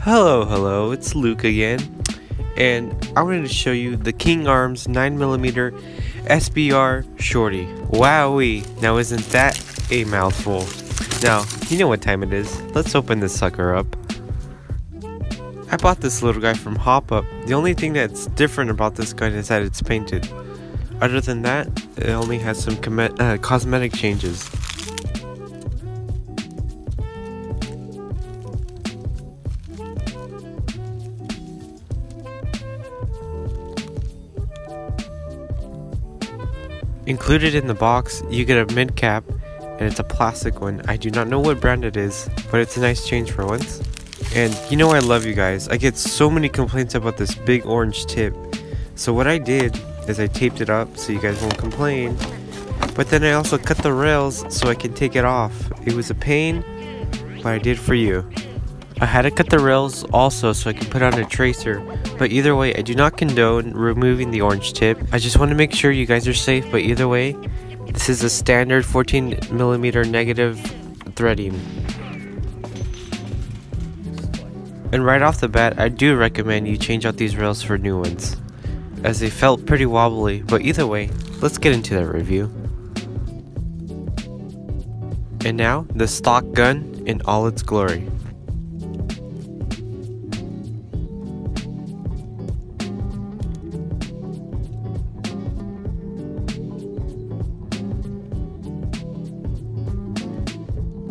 Hello, it's Luke again, and I wanted to show you the King Arms 9mm SBR Shorty. Wowee! Now isn't that a mouthful? Now, you know what time it is. Let's open this sucker up. I bought this little guy from Hop Up. The only thing that's different about this gun is that it's painted. Other than that, it only has some cosmetic changes. Included in the box, you get a mid cap, and it's a plastic one. I do not know what brand it is, but it's a nice change for once. And you know I love you guys. I get so many complaints about this big orange tip. So what I did is I taped it up so you guys won't complain. But then I also cut the rails so I can take it off. It was a pain, but I did for you. I had to cut the rails also so I can put on a tracer, but either way I do not condone removing the orange tip. I just want to make sure you guys are safe, but either way, this is a standard 14mm negative threading. And right off the bat, I do recommend you change out these rails for new ones, as they felt pretty wobbly, but either way, let's get into that review. And now, the stock gun in all its glory.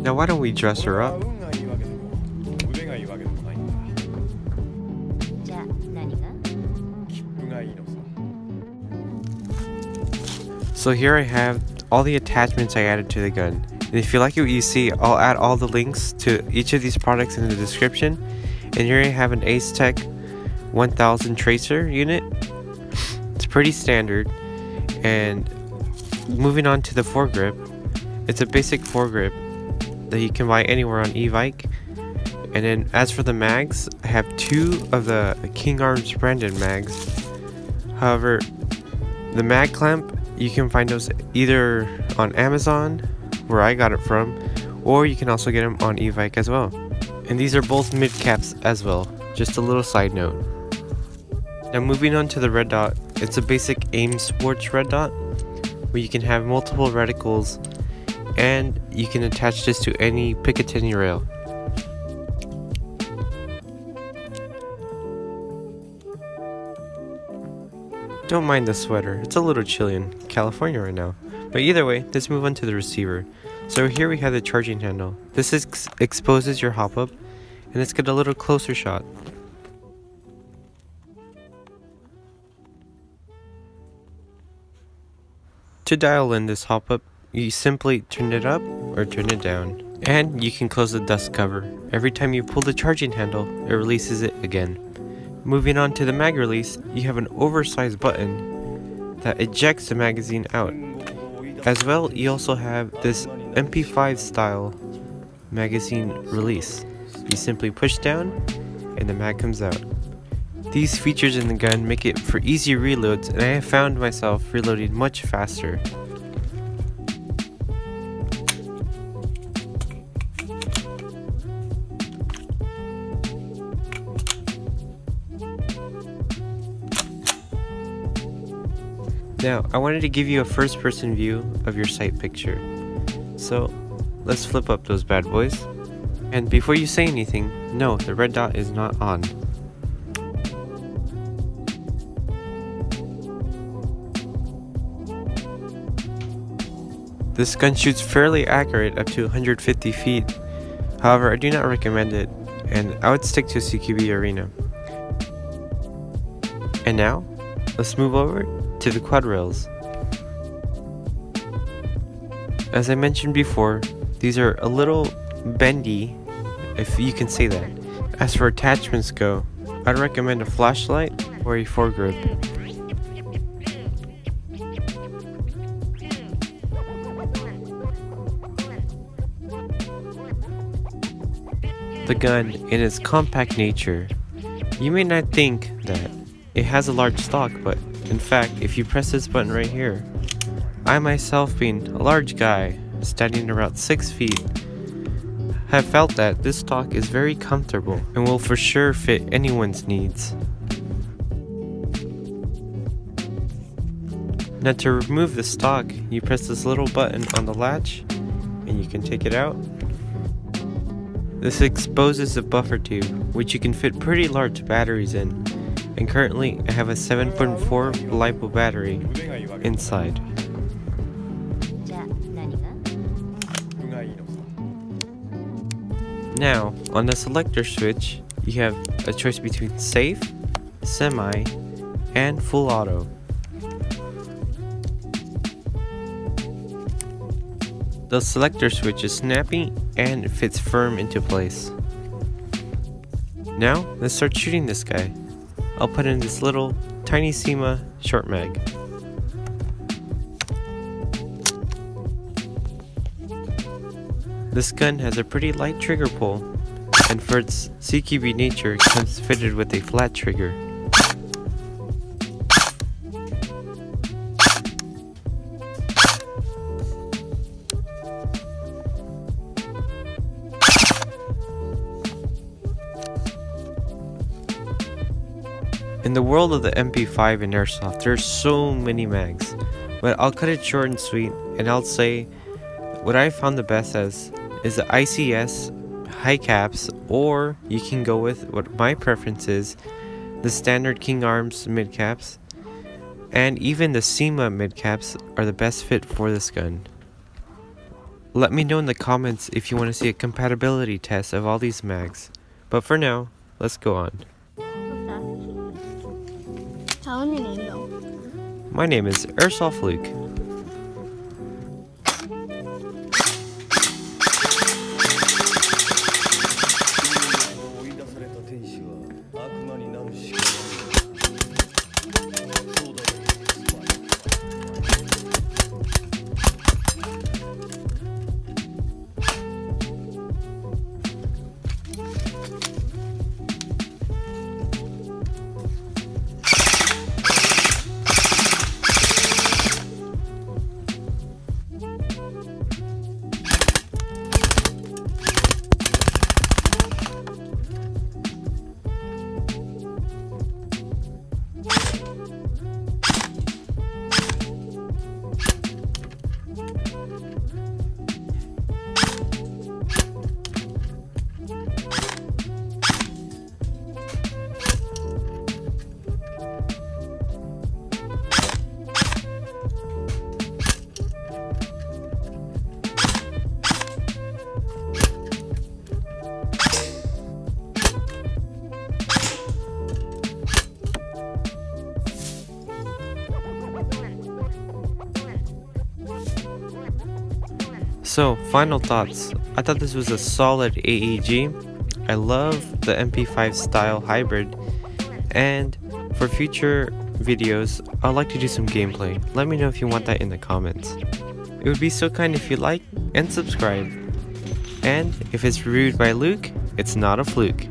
Now why don't we dress her up? So here I have all the attachments I added to the gun. And if you like what you see, I'll add all the links to each of these products in the description. And here I have an Ace Tech 1000 tracer unit. It's pretty standard. And moving on to the Foregrip, it's a basic Foregrip that you can buy anywhere on eBike. And then as for the mags, I have two of the King Arms branded mags. However, the mag clamp, you can find those either on Amazon, where I got it from, or you can also get them on eBike as well. And these are both mid caps as well, just a little side note. Now moving on to the red dot, it's a basic AIM Sports red dot, where you can have multiple reticles, and you can attach this to any Picatinny rail. Don't mind the sweater, it's a little chilly in California right now. But either way, let's move on to the receiver. So here we have the charging handle. This exposes your hop up, and let's get a little closer shot. To dial in this hop up, you simply turn it up or turn it down. And you can close the dust cover. Every time you pull the charging handle, it releases it again. Moving on to the mag release, you have an oversized button that ejects the magazine out. As well, you also have this MP5 style magazine release. You simply push down and the mag comes out. These features in the gun make it for easy reloads, and I have found myself reloading much faster. Now, I wanted to give you a first-person view of your sight picture. So, let's flip up those bad boys. And before you say anything, no, the red dot is not on. This gun shoots fairly accurate up to 150 feet. However, I do not recommend it, and I would stick to CQB Arena. And now, let's move over to the quad rails. As I mentioned before, these are a little bendy, if you can say that. As for attachments go, I'd recommend a flashlight or a foregrip. The gun, in its compact nature, you may not think that it has a large stock, but in fact, if you press this button right here, I myself, being a large guy, standing around 6 feet, have felt that this stock is very comfortable and will for sure fit anyone's needs. Now to remove the stock, you press this little button on the latch and you can take it out. This exposes the buffer tube, which you can fit pretty large batteries in, and currently I have a 7.4 LiPo battery inside. Now, on the selector switch, you have a choice between safe, semi, and full auto. The selector switch is snappy and it fits firm into place. Now, let's start shooting this guy. I'll put in this little tiny SEMA short mag. This gun has a pretty light trigger pull, and for its CQB nature, it comes fitted with a flat trigger. In the world of the MP5 and Airsoft, there's so many mags, but I'll cut it short and sweet, and I'll say what I found the best as is the ICS high caps, or you can go with what my preference is, the standard King Arms mid caps, and even the SEMA mid caps are the best fit for this gun. Let me know in the comments if you want to see a compatibility test of all these mags, but for now, let's go on. My name is Airsoft Luke. So, final thoughts. I thought this was a solid AEG. I love the MP5 style hybrid, and for future videos, I'd like to do some gameplay. Let me know if you want that in the comments. It would be so kind if you like and subscribe. And if it's reviewed by Luke, it's not a fluke.